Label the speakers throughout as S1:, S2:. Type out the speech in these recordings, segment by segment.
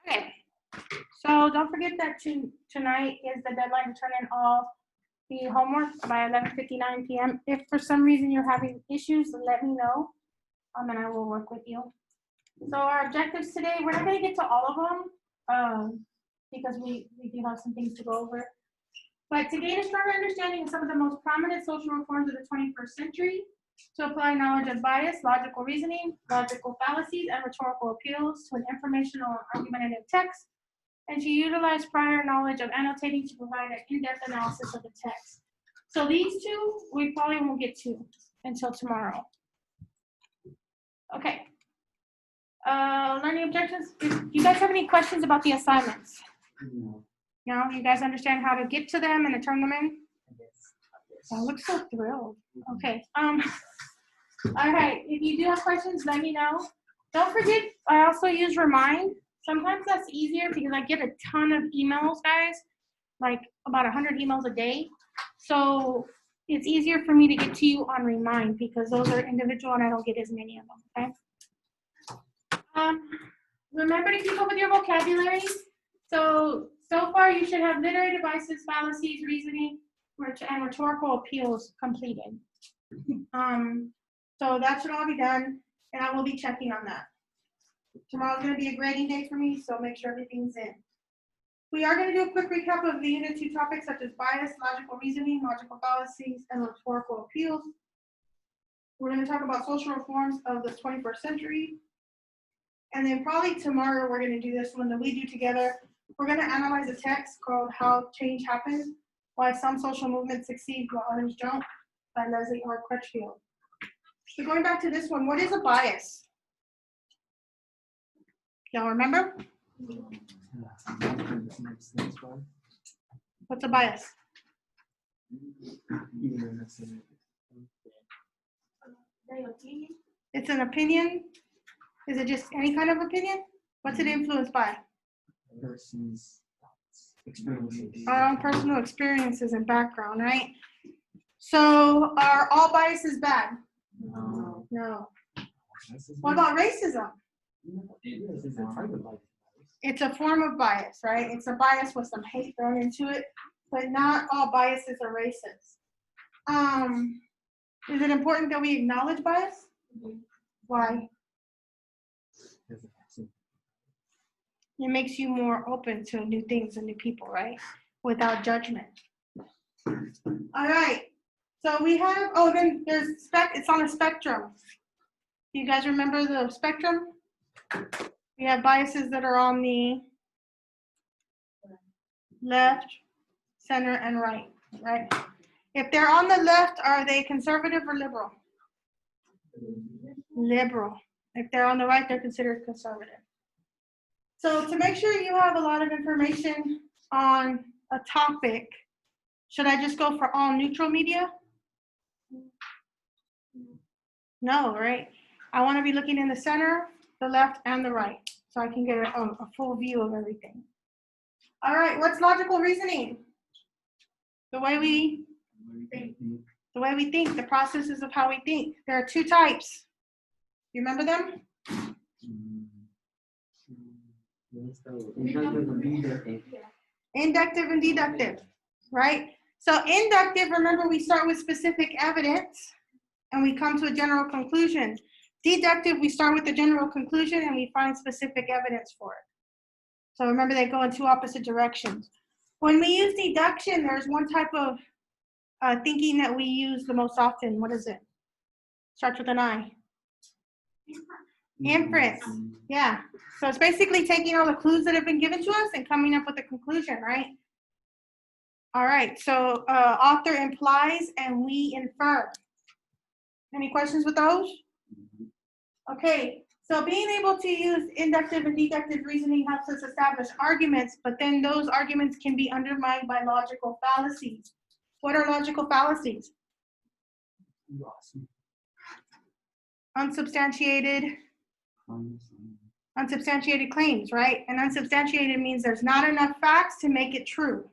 S1: Okay, so don't forget that tonight is the deadline to turn in all the homework by 11:59 p.m. If for some reason you're having issues, let me know, and I will work with you. So our objectives today, we're not going to get to all of them because we do have some things to go over. But to gain a stronger understanding of some of the most prominent social reforms of the 21st century, to apply knowledge of bias, logical reasoning, logical fallacies, and rhetorical appeals to an informational and argumentative text, and to utilize prior knowledge of annotating to provide an in-depth analysis of the text. So these two, we probably won't get to until tomorrow. Okay. Learning objectives. Do you guys have any questions about the assignments? No? You guys understand how to get to them and to turn them in? I look so thrilled. Okay. All right. If you do have questions, let me know. Don't forget, I also use Remind. Sometimes that's easier because I get a ton of emails, guys, like about 100 emails a day. So it's easier for me to get to you on Remind because those are individual and I don't get as many of them, okay? Remember to keep up with your vocabulary. So far you should have literary devices, fallacies, reasoning, and rhetorical appeals completed. So that should all be done, and I will be checking on that. Tomorrow's going to be a grading day for me, so make sure everything's in. We are going to do a quick recap of the Unit 2 topics such as bias, logical reasoning, logical fallacies, and rhetorical appeals. We're going to talk about social reforms of the 21st century. And then probably tomorrow we're going to do this one that we do together. We're going to analyze a text called How Change Happens, Why Some Social Movements Succeed While Others Don't, by Leslie R. Crutchfield. So going back to this one, what is a bias? Y'all remember? What's a bias? It's an opinion. Is it just any kind of opinion? What's it influenced by?
S2: Person's experiences.
S1: Our own personal experiences and background, right? So are all biases bad?
S2: No.
S1: No. What about racism? It's a form of bias, right? It's a bias with some hate thrown into it, but not all biases are racist. Is it important that we acknowledge bias? Why? It makes you more open to new things and new people, right? Without judgment. All right. So we have, then there's it's on a spectrum. You guys remember the spectrum? We have biases that are on the left, center, and right, right? If they're on the left, are they conservative or liberal? Liberal. If they're on the right, they're considered conservative. So to make sure you have a lot of information on a topic, should I just go for all neutral media? No, right? I want to be looking in the center, the left, and the right, so I can get a full view of everything. All right, what's logical reasoning? The way we think, the processes of how we think. There are two types. You remember them? Inductive and deductive, right? So inductive, remember, we start with specific evidence and we come to a general conclusion. Deductive, we start with the general conclusion and we find specific evidence for it. So remember, they go in two opposite directions. When we use deduction, there's one type of thinking that we use the most often. What is it? Starts with an I. Inference. Yeah. So it's basically taking all the clues that have been given to us and coming up with a conclusion, right? All right. So author implies and we infer. Any questions with those? Okay. So being able to use inductive and deductive reasoning helps us establish arguments, but then those arguments can be undermined by logical fallacies. What are logical fallacies? Unsubstantiated claims, right? And unsubstantiated means there's not enough facts to make it true,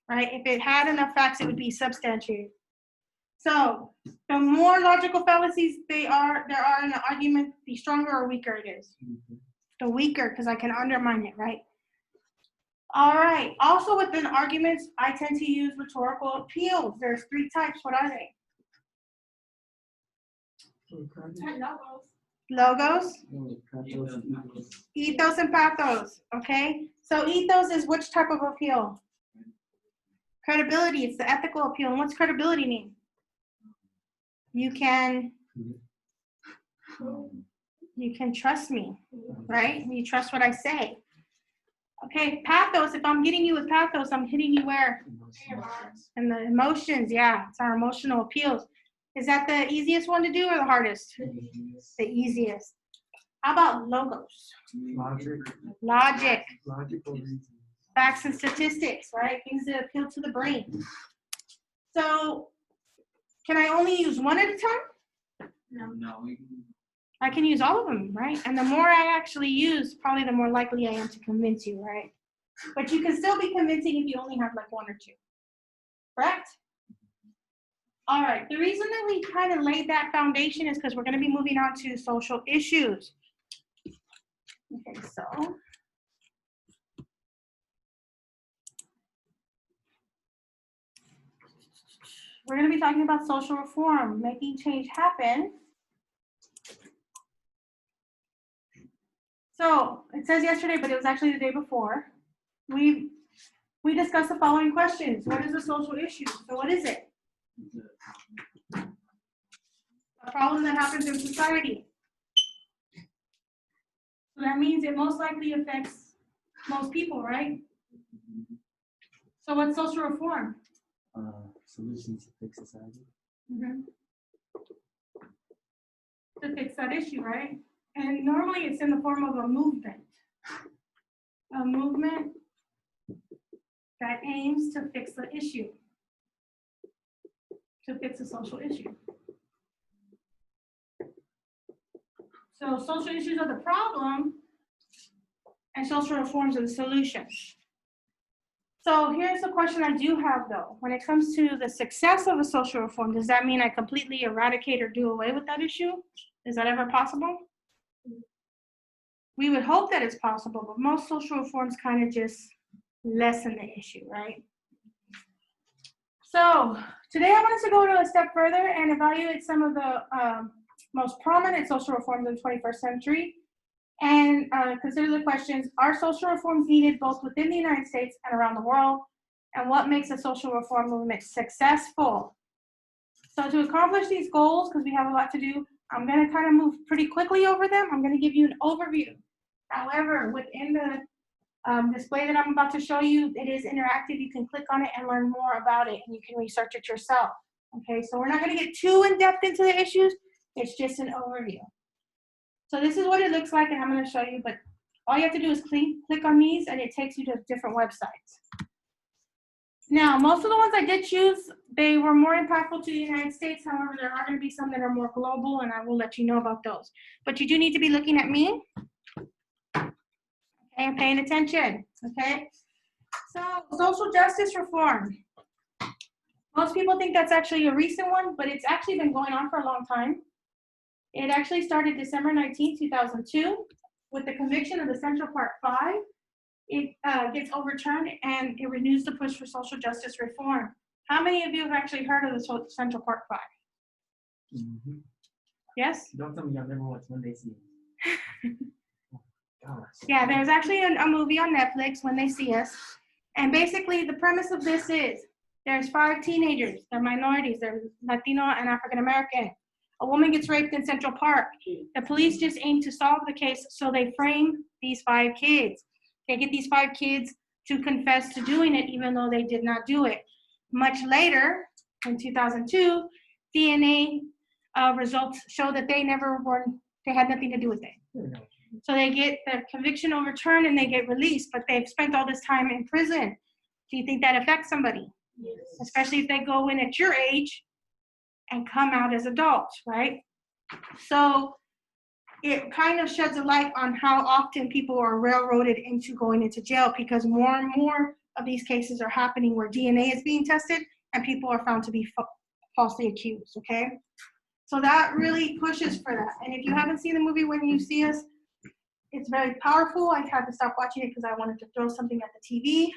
S1: right? If it had enough facts, it would be substantiated. So the more logical fallacies there are in an argument, the stronger or weaker it is. the weaker, because I can undermine it, right? All right. Also within arguments, I tend to use rhetorical appeals. There's 3 types. What are they? Logos, ethos, and pathos. Okay. So ethos is which type of appeal? Credibility. It's the ethical appeal. And what's credibility mean? You can trust me, right? You trust what I say. Okay, pathos, if I'm getting you with pathos, I'm hitting you where? And the emotions, yeah, it's our emotional appeals. Is that the easiest one to do or the hardest? The easiest. How about logos? Logic.
S2: Logical reason.
S1: Facts and statistics, right? Things that appeal to the brain. So, can I only use one at a time?
S2: No.
S1: I can use all of them, right? And the more I actually use, probably the more likely I am to convince you, right? But you can still be convincing if you only have like 1 or 2. Correct? All right. The reason that we kind of laid that foundation is because we're going to be moving on to social issues. Okay, so. We're going to be talking about social reform, making change happen. So it says yesterday, but it was actually the day before. We discussed the following questions. What is a social issue? So what is it? A problem that happens in society. So that means it most likely affects most people, right? So what's social reform?
S2: Solutions to fix society.
S1: To fix that issue, right? And normally it's in the form of a movement. A movement that aims to fix the issue. To fix a social issue. So social issues are the problem and social reforms are the solution. So here's the question I do have though. When it comes to the success of a social reform, does that mean I completely eradicate or do away with that issue? Is that ever possible? We would hope that it's possible, but most social reforms kind of just lessen the issue, right? So today I wanted to go to a step further and evaluate some of the most prominent social reforms in the 21st century and consider the questions, are social reforms needed both within the United States and around the world? And what makes a social reform movement successful? So to accomplish these goals, because we have a lot to do, I'm going to kind of move pretty quickly over them. I'm going to give you an overview. However, within the display that I'm about to show you, it is interactive. You can click on it and learn more about it, and you can research it yourself. Okay, so we're not going to get too in-depth into the issues. It's just an overview. So this is what it looks like, and I'm going to show you, but all you have to do is click on these, and it takes you to different websites. Now, most of the ones I did choose, they were more impactful to the United States. However, there are going to be some that are more global, and I will let you know about those. But you do need to be looking at me and paying attention, okay? So, social justice reform. Most people think that's actually a recent one, but it's actually been going on for a long time. It actually started December 19, 2002, with the conviction of the Central Park 5. It gets overturned, and it renews the push for social justice reform. How many of you have actually heard of the Central Park 5?
S2: Mm-hmm.
S1: Yes?
S2: Don't tell me I've never watched When They See Us. Gosh.
S1: Yeah, there's actually a movie on Netflix, When They See Us. And basically, the premise of this is, there's 5 teenagers. They're minorities. They're Latino and African American. A woman gets raped in Central Park. The police just aim to solve the case, so they frame these 5 kids. They get these 5 kids to confess to doing it, even though they did not do it. Much later, in 2002, DNA results show that they had nothing to do with it. So they get the conviction overturned and they get released, but they've spent all this time in prison. Do you think that affects somebody? Yes. Especially if they go in at your age and come out as adults, right? So it kind of sheds a light on how often people are railroaded into going into jail, because more and more of these cases are happening where DNA is being tested and people are found to be falsely accused, okay? So that really pushes for that. And if you haven't seen the movie When You See Us, It's very powerful. I had to stop watching it because I wanted to throw something at the TV,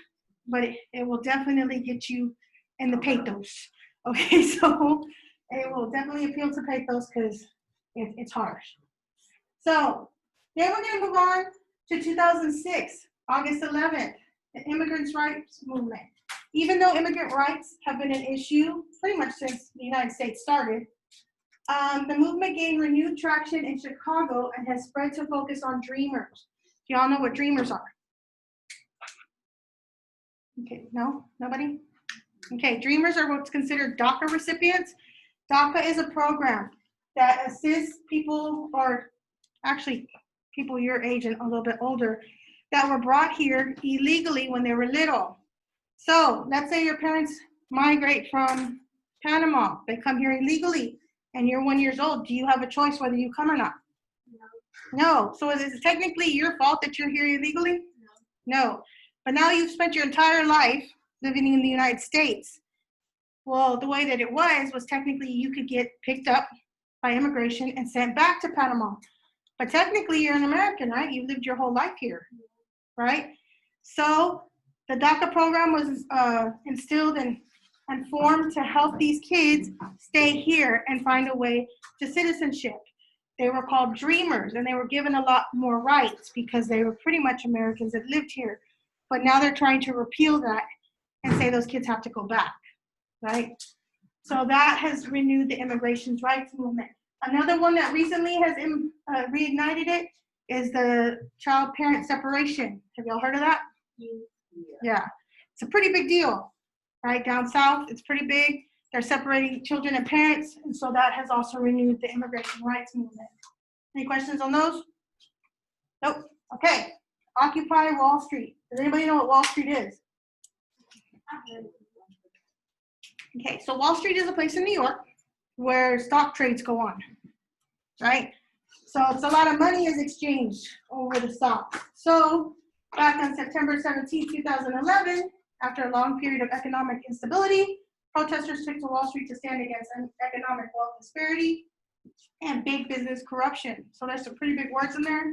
S1: but it will definitely get you in the pathos. Okay, so it will definitely appeal to pathos because it's harsh. So then we're going to move on to 2006, August 11th, the Immigrants' Rights Movement. Even though immigrant rights have been an issue pretty much since the United States started, the movement gained renewed traction in Chicago and has spread to focus on dreamers. Do y'all know what dreamers are? Okay, no? Nobody? Okay, dreamers are what's considered Daca recipients. Daca is a program that assists people, or actually people your age and a little bit older, that were brought here illegally when they were little. So let's say your parents migrate from Panama. They come here illegally and you're 1 year old. Do you have a choice whether you come or not? No. So is it technically your fault that you're here illegally? No. But now you've spent your entire life living in the United States. Well, the way that it was technically you could get picked up by immigration and sent back to Panama. But technically you're an American, right? You lived your whole life here, right? So the Daca program was instilled and formed to help these kids stay here and find a way to citizenship. They were called dreamers, and they were given a lot more rights because they were pretty much Americans that lived here. But now they're trying to repeal that and say those kids have to go back, right? So that has renewed the immigration rights movement. Another one that recently has reignited it is the child-parent separation. Have y'all heard of that? Yeah, it's a pretty big deal, right? Down south, it's pretty big. They're separating children and parents, and so that has also renewed the immigration rights movement. Any questions on those? Nope. Okay. Occupy Wall Street. Does anybody know what Wall Street is? Okay, so Wall Street is a place in New York where stock trades go on, right? So it's a lot of money is exchanged over the stock. So back on September 17, 2011, after a long period of economic instability, protesters took to Wall Street to stand against economic wealth disparity and big business corruption. So there's some pretty big words in there.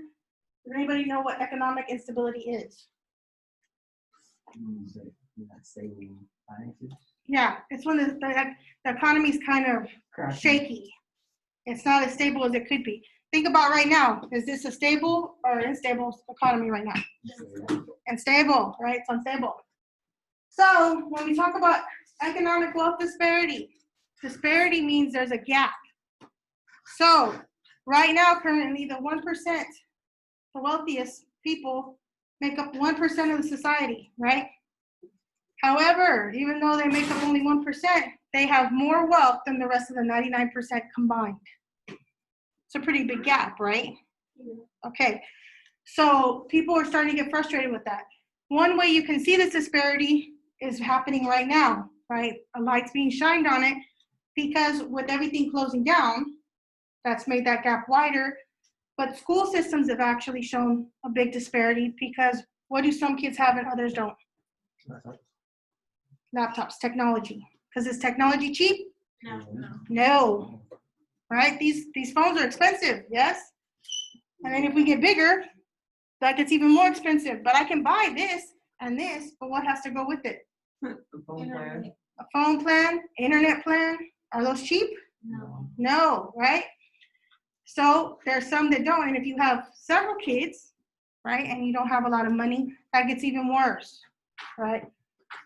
S1: Does anybody know what economic instability is? Yeah, it's when the economy is kind of shaky. It's not as stable as it could be. Think about right now. Is this a stable or unstable economy right now? Unstable, right? It's unstable. So when we talk about economic wealth disparity, disparity means there's a gap. So right now, currently, the 1%, the wealthiest people make up 1% of the society, right? However, even though they make up only 1%, they have more wealth than the rest of the 99% combined. It's a pretty big gap, right? Okay, so people are starting to get frustrated with that. One way you can see this disparity is happening right now, right? A light's being shined on it because with everything closing down, that's made that gap wider. But school systems have actually shown a big disparity because what do some kids have and others don't? Laptops, technology. Because is technology cheap? No. Right? These phones are expensive, yes? And then if we get bigger, that gets even more expensive. But I can buy this and this, but what has to go with it?
S2: A phone plan.
S1: A phone plan, internet plan. Are those cheap? No, right? So there's some that don't. And if you have several kids, right, and you don't have a lot of money, that gets even worse, right?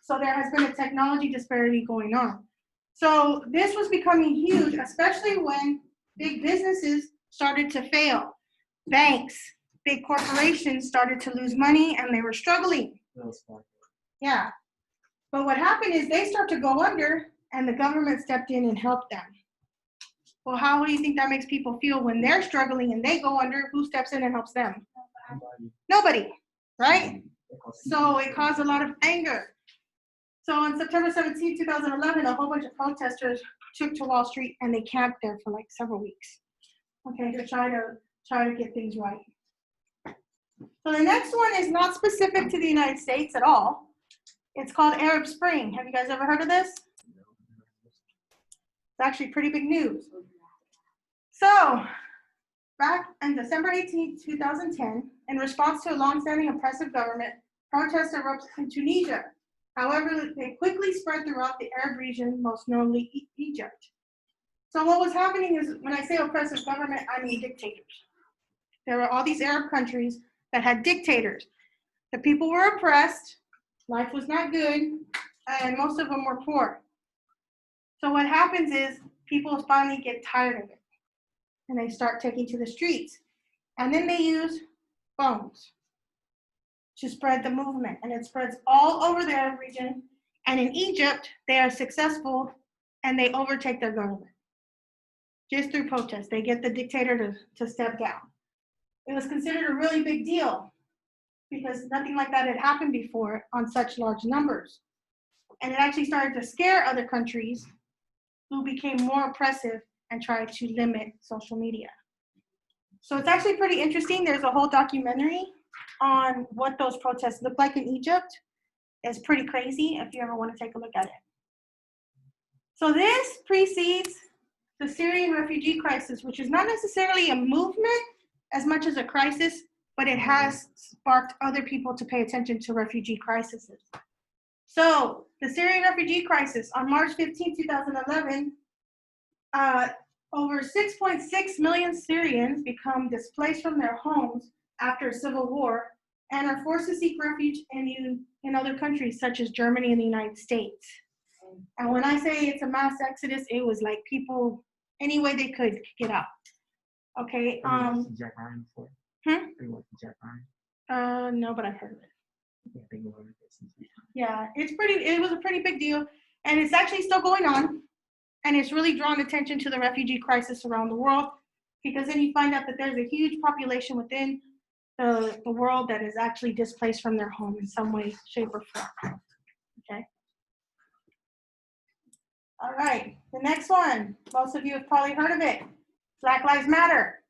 S1: So there has been a technology disparity going on. So this was becoming huge, especially when big businesses started to fail. Banks, big corporations started to lose money and they were struggling. Yeah. But what happened is they start to go under and the government stepped in and helped them. Well, how do you think that makes people feel when they're struggling and they go under? Who steps in and helps them? Nobody, right? So it caused a lot of anger. So on September 17, 2011, a whole bunch of protesters took to Wall Street and they camped there for like several weeks. Okay, to try to get things right. So the next one is not specific to the United States at all. It's called Arab Spring. Have you guys ever heard of this? It's actually pretty big news. So back on December 18, 2010, in response to a long-standing oppressive government, protests erupted in Tunisia. However, they quickly spread throughout the Arab region, most notably Egypt. So what was happening is, when I say oppressive government, I mean dictators. There were all these Arab countries that had dictators. The people were oppressed, life was not good, and most of them were poor. So what happens is people finally get tired of it, and they start taking to the streets. And then they use phones to spread the movement, and it spreads all over the Arab region. And in Egypt, they are successful, and they overtake their government. Just through protests, they get the dictator to step down. It was considered a really big deal because nothing like that had happened before on such large numbers. And it actually started to scare other countries who became more oppressive and tried to limit social media. So it's actually pretty interesting. There's a whole documentary on what those protests look like in Egypt. It's pretty crazy if you ever want to take a look at it. So this precedes the Syrian refugee crisis, which is not necessarily a movement as much as a crisis, but it has sparked other people to pay attention to refugee crises. So the Syrian refugee crisis on March 15, 2011, over 6.6 million Syrians become displaced from their homes after a civil war and are forced to seek refuge in other countries such as Germany and the United States. And when I say it's a mass exodus, it was like people, any way they could get out. Okay.
S2: Japan before? They went to Japan.
S1: No, but I've heard of it.
S2: Yeah, they were this.
S1: Yeah, it was a pretty big deal, and it's actually still going on, and it's really drawn attention to the refugee crisis around the world, because then you find out that there's a huge population within the world that is actually displaced from their home in some way, shape, or form. Okay. All right, the next one, most of you have probably heard of it. Black Lives Matter.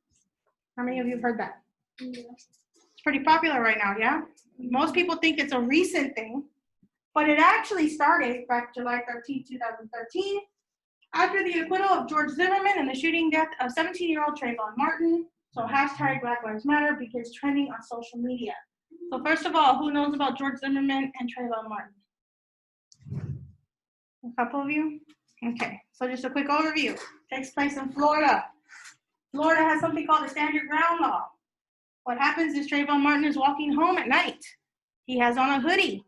S1: How many of you have heard that? It's pretty popular right now, yeah? Most people think it's a recent thing, but it actually started back July 13, 2013, after the acquittal of George Zimmerman and the shooting death of 17-year-old Trayvon Martin. So hashtag Black Lives Matter begins trending on social media. So first of all, who knows about George Zimmerman and Trayvon Martin? A couple of you? Okay, so just a quick overview. Takes place in Florida. Florida has something called the Stand Your Ground law. What happens is Trayvon Martin is walking home at night. He has on a hoodie.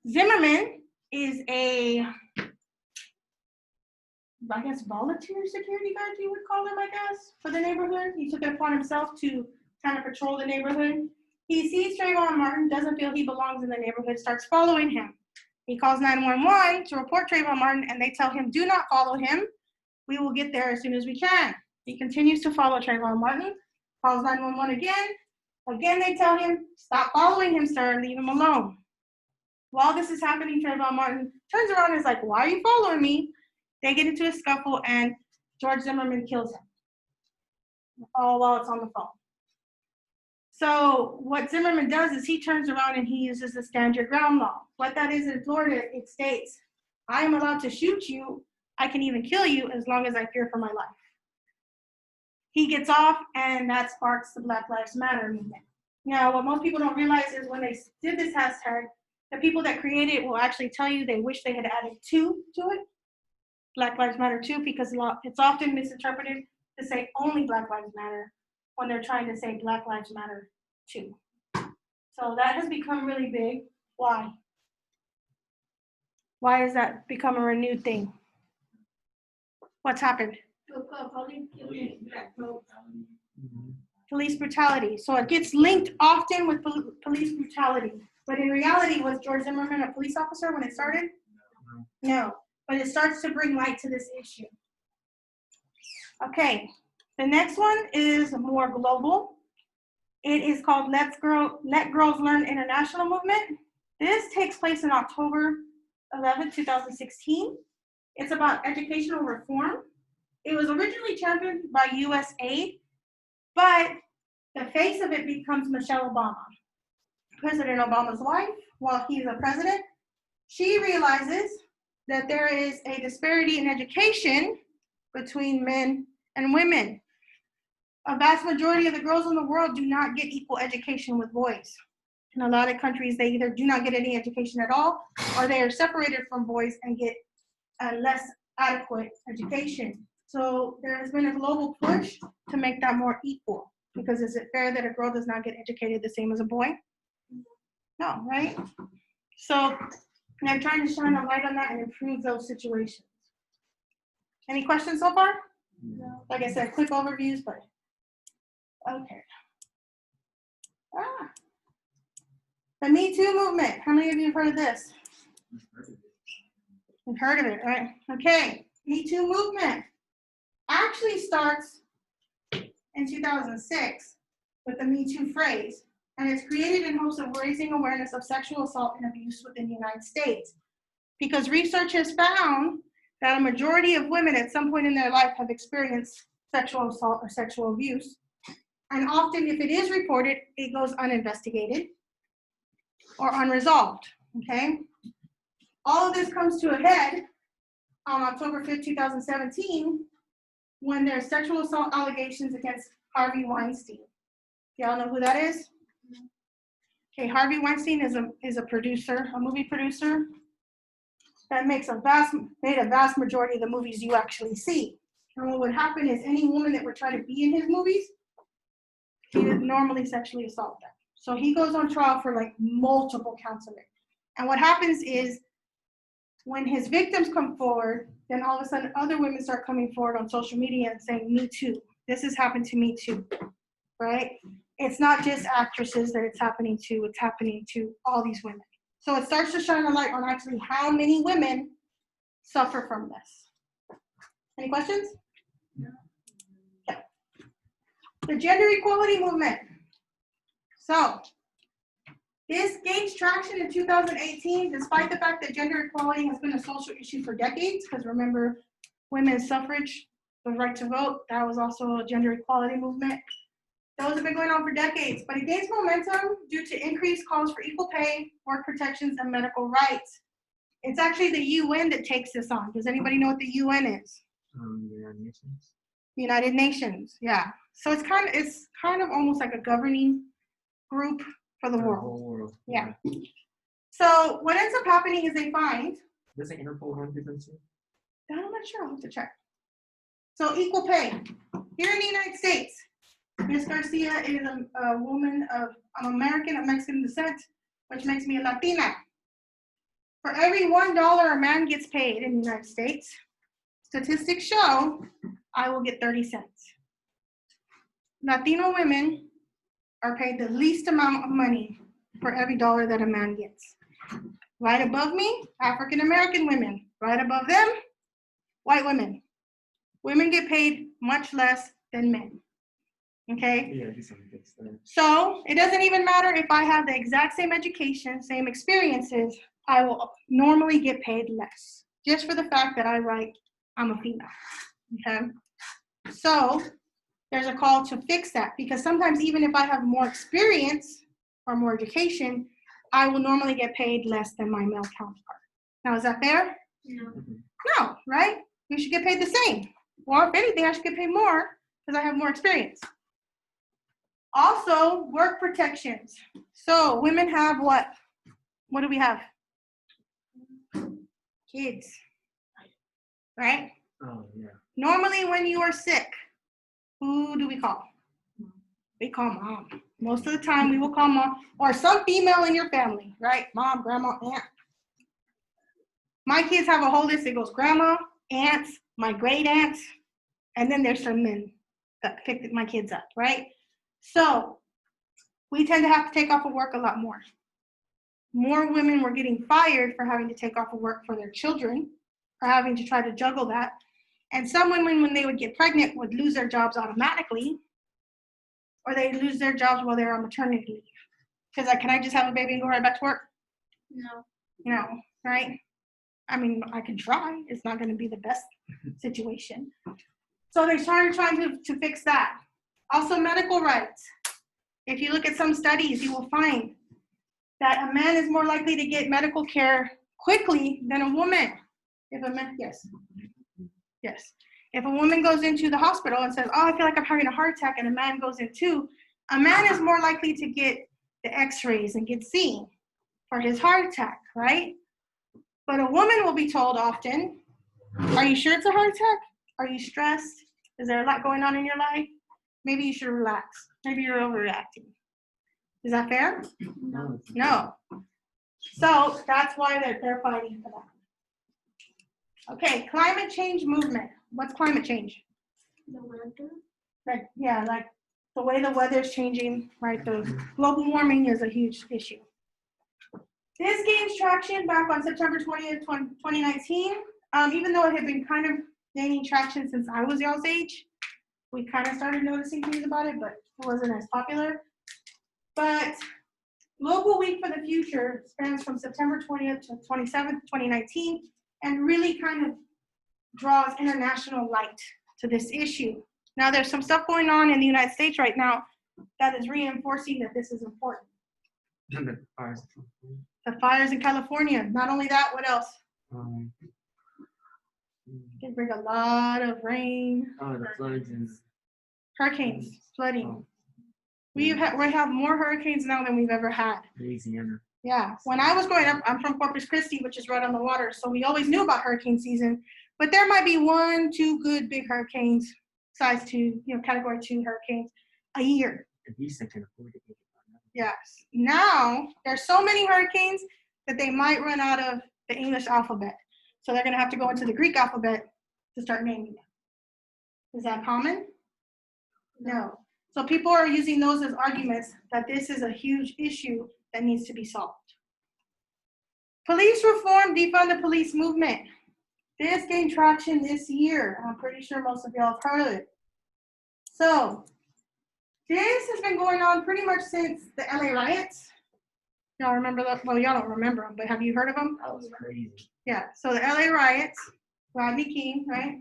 S1: Zimmerman is a, I guess, volunteer security guard, you would call him, I guess, for the neighborhood. He took it upon himself to kind of patrol the neighborhood. He sees Trayvon Martin, doesn't feel he belongs in the neighborhood, starts following him. He calls 911 to report Trayvon Martin, and they tell him, do not follow him. We will get there as soon as we can. He continues to follow Trayvon Martin, calls 911 again. Again, they tell him, stop following him, sir, leave him alone. While this is happening, Trayvon Martin turns around and is like, why are you following me? They get into a scuffle, and George Zimmerman kills him, all while it's on the phone. So what Zimmerman does is he turns around and he uses the Stand Your Ground law. What that is in Florida, it states, I am allowed to shoot you, I can even kill you as long as I fear for my life. He gets off, and that sparks the Black Lives Matter movement. Now, what most people don't realize is when they did this hashtag, the people that created it will actually tell you they wish they had added 2 to it, Black Lives Matter 2, because it's often misinterpreted to say only Black Lives Matter when they're trying to say Black Lives Matter 2. So that has become really big. Why? Why has that become a renewed thing? What's happened? Police brutality. So it gets linked often with police brutality. But in reality, was George Zimmerman a police officer when it started? No. But it starts to bring light to this issue. Okay. The next one is more global. It is called Let Girls Learn International Movement. This takes place in October 11, 2016. It's about educational reform. It was originally championed by USAID, but the face of it becomes Michelle Obama. President Obama's wife, while he's a president, she realizes that there is a disparity in education between men and women. A vast majority of the girls in the world do not get equal education with boys. In a lot of countries, they either do not get any education at all, or they are separated from boys and get a less adequate education. So there has been a global push to make that more equal, because is it fair that a girl does not get educated the same as a boy? No, right? So I'm trying to shine a light on that and improve those situations. Any questions so far? No. Like I said, quick overviews, but okay. The Me Too movement. How many of you have heard of this? You've heard of it, right? Okay. Me Too movement actually starts in 2006 with the Me Too phrase, and it's created in hopes of raising awareness of sexual assault and abuse within the United States. Because research has found that a majority of women at some point in their life have experienced sexual assault or sexual abuse. And often, if it is reported, it goes uninvestigated or unresolved, okay? All of this comes to a head on October 5th, 2017, when there are sexual assault allegations against Harvey Weinstein. Y'all know who that is? Okay, Harvey Weinstein is a producer, a movie producer that made a vast majority of the movies you actually see. And what would happen is any woman that would try to be in his movies, he would normally sexually assault them. So he goes on trial for like multiple counts of it. And what happens is when his victims come forward, then all of a sudden other women start coming forward on social media and saying, me too. This has happened to me too, right? It's not just actresses that it's happening to all these women. So it starts to shine a light on actually how many women suffer from this. Any questions? No. Okay. The gender equality movement. So this gained traction in 2018, despite the fact that gender equality has been a social issue for decades, because remember, women's suffrage, the right to vote, that was also a gender equality movement. Those have been going on for decades, but it gains momentum due to increased calls for equal pay, work protections, and medical rights. It's actually the UN that takes this on. Does anybody know what the UN is?
S2: United Nations.
S1: United Nations, yeah. So it's kind of almost like a governing group for the world.
S2: Whole world.
S1: Yeah. So what ends up happening is they find.
S2: Doesn't Interpol run different too?
S1: I'm not sure. I'll have to check. So equal pay. Here in the United States, Ms. Garcia is a woman of American and Mexican descent, which makes me a Latina. For every $1 a man gets paid in the United States, statistics show I will get 30 cents. Latino women are paid the least amount of money for every dollar that a man gets. Right above me, African American women. Right above them, white women. Women get paid much less than men. Okay?
S2: Yeah, do something fix that.
S1: So it doesn't even matter if I have the exact same education, same experiences, I will normally get paid less. Just for the fact that I'm a female. Okay? So there's a call to fix that, because sometimes even if I have more experience or more education, I will normally get paid less than my male counterpart. Now, is that fair?
S2: No.
S1: No, right? We should get paid the same. Well, if anything, I should get paid more because I have more experience. Also, work protections. So women have what? What do we have? Kids, right?
S2: Oh, yeah.
S1: Normally when you are sick, who do we call? We call mom. Most of the time we will call mom or some female in your family, right? Mom, grandma, aunt. My kids have a whole list. It goes grandma, aunts, my great aunts, and then there's some men that picked my kids up, right? So we tend to have to take off of work a lot more. More women were getting fired for having to take off of work for their children, or having to try to juggle that. And some women, when they would get pregnant, would lose their jobs automatically, or they lose their jobs while they're on maternity leave. Because can I just have a baby and go right back to work? No. No, right? I mean, I can try. It's not going to be the best situation. So they started trying to fix that. Also, medical rights. If you look at some studies, you will find that a man is more likely to get medical care quickly than a woman. If a man, yes. If a woman goes into the hospital and says, oh, I feel like I'm having a heart attack, and a man goes in too, a man is more likely to get the x-rays and get seen for his heart attack, right? But a woman will be told often, are you sure it's a heart attack? Are you stressed? Is there a lot going on in your life? Maybe you should relax. Maybe you're overreacting. Is that fair?
S2: No.
S1: No. So that's why they're fighting for that. Okay, climate change movement. What's climate change?
S3: The weather.
S1: Like, yeah, like the way the weather is changing, right? The global warming is a huge issue. This gains traction back on September 20th, 2019. Even though it had been kind of gaining traction since I was y'all's age, we kind of started noticing things about it, but it wasn't as popular. But Global Week for the Future spans from September 20th to 27th, 2019, and really kind of draws international light to this issue. Now, there's some stuff going on in the United States right now that is reinforcing that this is important. The fires in California. Not only that, what else? They bring a lot of rain.
S2: Oh, the floods and
S1: Hurricanes, flooding.
S2: Oh.
S1: We have more hurricanes now than we've ever had.
S2: Louisiana.
S1: Yeah, when I was growing up, I'm from Corpus Christi, which is right on the water, so we always knew about hurricane season, but there might be 1, 2 good big hurricanes, size 2, category 2 hurricanes a year.
S2: At least I can afford to take it.
S1: Yes. Now, there's so many hurricanes that they might run out of the English alphabet. So they're going to have to go into the Greek alphabet to start naming them. Is that common? No. So people are using those as arguments that this is a huge issue that needs to be solved. Police reform, defund the police movement. This gained traction this year. I'm pretty sure most of y'all have heard of it. So this has been going on pretty much since the LA riots. Y'all remember that? Well, y'all don't remember them, but have you heard of them?
S2: That was crazy.
S1: Yeah, so the LA riots, Rodney King, right?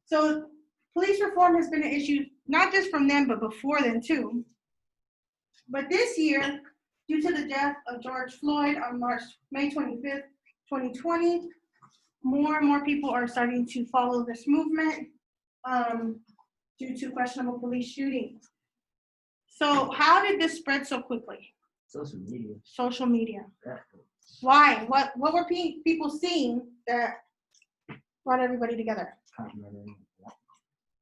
S1: So police reform has been an issue, not just from them, but before then too. But this year, due to the death of George Floyd on May 25th, 2020, more and more people are starting to follow this movement due to questionable police shootings. So how did this spread so quickly?
S2: Social media.
S1: Social media.
S2: Yeah.
S1: Why? What were people seeing that brought everybody together?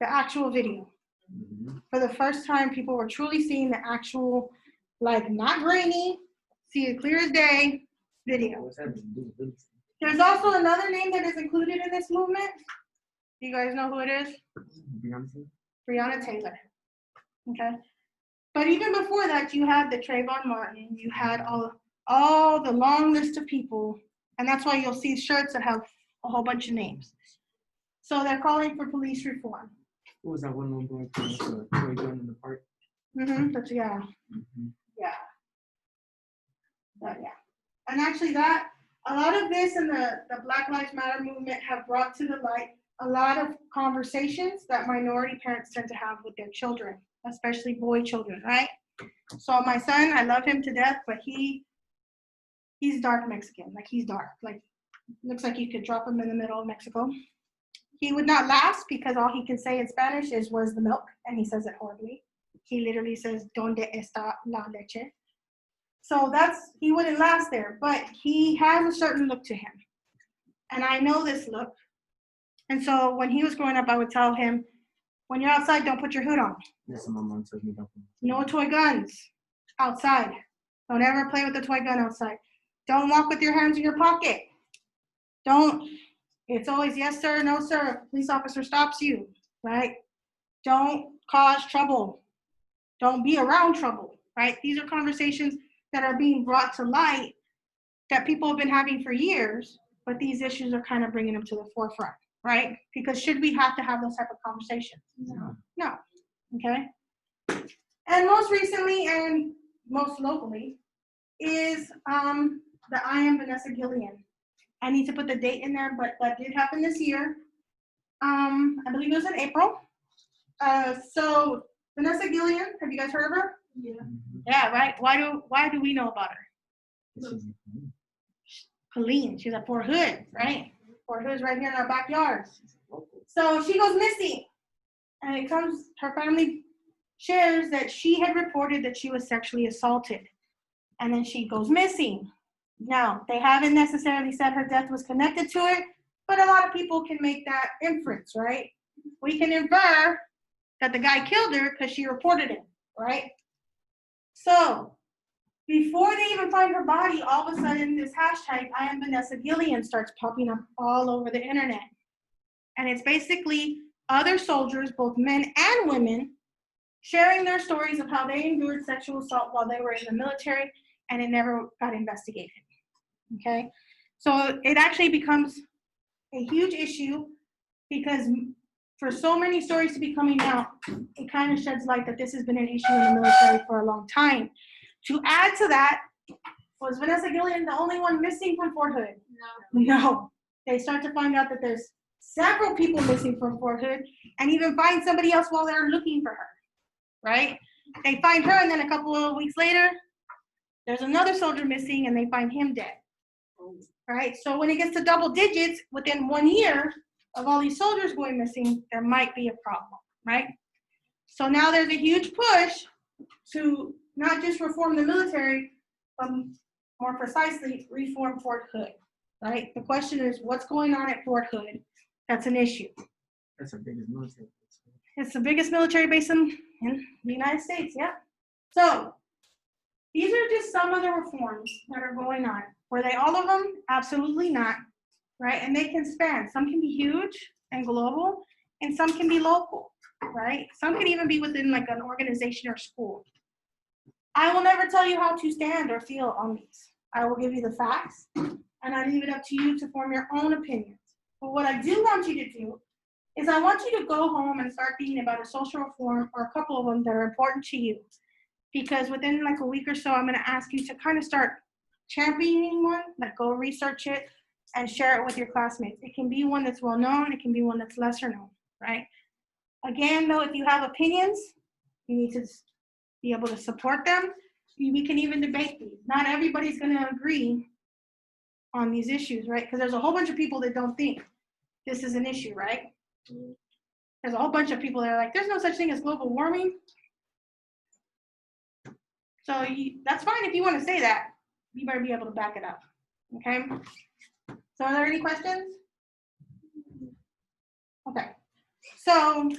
S1: The actual video.
S2: Mm-hmm.
S1: For the first time, people were truly seeing the actual, like, not grainy, see it clear as day video.
S2: What's that to do with this?
S1: There's also another name that is included in this movement. Do you guys know who it is?
S2: Beyonce?
S1: Breonna Taylor. Okay. But even before that, you had the Trayvon Martin. You had all the long list of people, and that's why you'll see shirts that have a whole bunch of names. So they're calling for police reform.
S2: What was that one going for the toy gun in the park?
S1: But yeah.
S2: Mm-hmm.
S1: Yeah. But yeah. And actually a lot of this and the Black Lives Matter movement have brought to the light a lot of conversations that minority parents tend to have with their children, especially boy children, right? So my son, I love him to death, but he's dark Mexican. Like, he's dark. Like, looks like you could drop him in the middle of Mexico. He would not last because all he can say in Spanish is, where's the milk? And he says it horribly. He literally says, ¿Dónde está la leche? So he wouldn't last there, but he has a certain look to him. And I know this look. And so when he was growing up, I would tell him, when you're outside, don't put your hood on.
S2: Yes, my mom told me that.
S1: No toy guns outside. Don't ever play with a toy gun outside. Don't walk with your hands in your pocket. It's always yes, sir, no, sir. If a police officer stops you, right? Don't cause trouble. Don't be around trouble, right? These are conversations that are being brought to light that people have been having for years, but these issues are kind of bringing them to the forefront, right? Because should we have to have those type of conversations? No. Okay? And most recently and most locally is the I Am Vanessa Gillian. I need to put the date in there, but that did happen this year. I believe it was in April. So Vanessa Gillian, have you guys heard of her?
S3: Yeah.
S1: Yeah, right. Why do we know about her? Killeen, she's at Fort Hood, right? Fort Hood's right here in our backyard. So she goes missing. And it comes, her family shares that she had reported that she was sexually assaulted. And then she goes missing. Now, they haven't necessarily said her death was connected to it, but a lot of people can make that inference, right? We can infer that the guy killed her because she reported it, right? So, before they even find her body, all of a sudden this hashtag, I am Vanessa Gillian, starts popping up all over the internet. And it's basically other soldiers, both men and women, sharing their stories of how they endured sexual assault while they were in the military, and it never got investigated. Okay? So it actually becomes a huge issue because for so many stories to be coming out, it kind of sheds light that this has been an issue in the military for a long time. To add to that, was Vanessa Gillian the only one missing from Fort Hood? No. They start to find out that there's several people missing from Fort Hood and even find somebody else while they're looking for her, right? They find her, and then a couple of weeks later, there's another soldier missing and they find him dead, right? So when it gets to double digits within 1 year of all these soldiers going missing, there might be a problem, right? So now there's a huge push to not just reform the military, but more precisely, reform Fort Hood, right? The question is, what's going on at Fort Hood? That's an issue.
S2: That's the biggest military base.
S1: It's the biggest military base in the United States, yeah. So these are just some of the reforms that are going on. Were they all of them? Absolutely not, right? And they can span. Some can be huge and global, and some can be local, right? Some can even be within like an organization or school. I will never tell you how to stand or feel on these. I will give you the facts, and I leave it up to you to form your own opinions. But what I do want you to do is I want you to go home and start thinking about a social reform or a couple of them that are important to you. Because within like a week or so, I'm going to ask you to kind of start championing one, like go research it and share it with your classmates. It can be one that's well known, it can be one that's lesser known, right? Again, though, if you have opinions, you need to be able to support them. We can even debate these. Not everybody's going to agree on these issues, right? Because there's a whole bunch of people that don't think this is an issue, right? There's a whole bunch of people that are like, there's no such thing as global warming. So that's fine if you want to say that. You better be able to back it up, okay? So are there any questions? Okay, so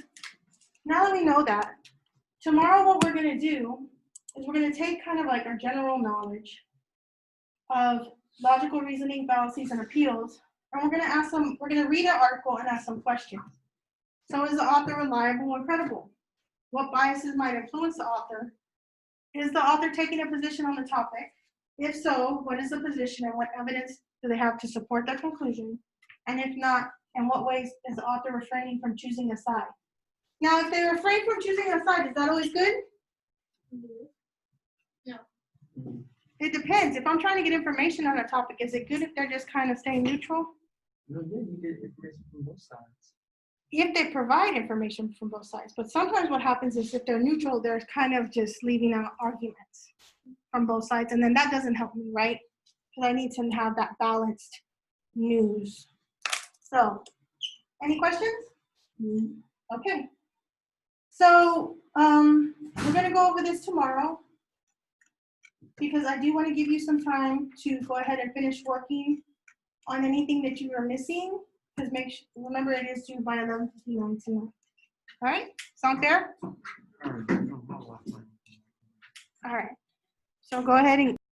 S1: now that we know that, tomorrow what we're going to do is we're going to take kind of like our general knowledge of logical reasoning, fallacies, and appeals, and we're going to read an article and ask some questions. So is the author reliable and credible? What biases might influence the author? Is the author taking a position on the topic? If so, what is the position and what evidence do they have to support their conclusion? And if not, in what ways is the author refraining from choosing a side? Now, if they refrain from choosing a side, is that always good?
S3: No.
S1: It depends. If I'm trying to get information on a topic, is it good if they're just kind of staying neutral?
S2: No, yeah, you get information from both sides.
S1: If they provide information from both sides. But sometimes what happens is if they're neutral, they're kind of just leaving out arguments from both sides. And then that doesn't help me, right? Because I need to have that balanced news. So, any questions? Okay. So, we're going to go over this tomorrow because I do want to give you some time to go ahead and finish working on anything that you are missing. Because remember, it is due by 11:59 tonight. All right? Sound fair? All right. So go ahead and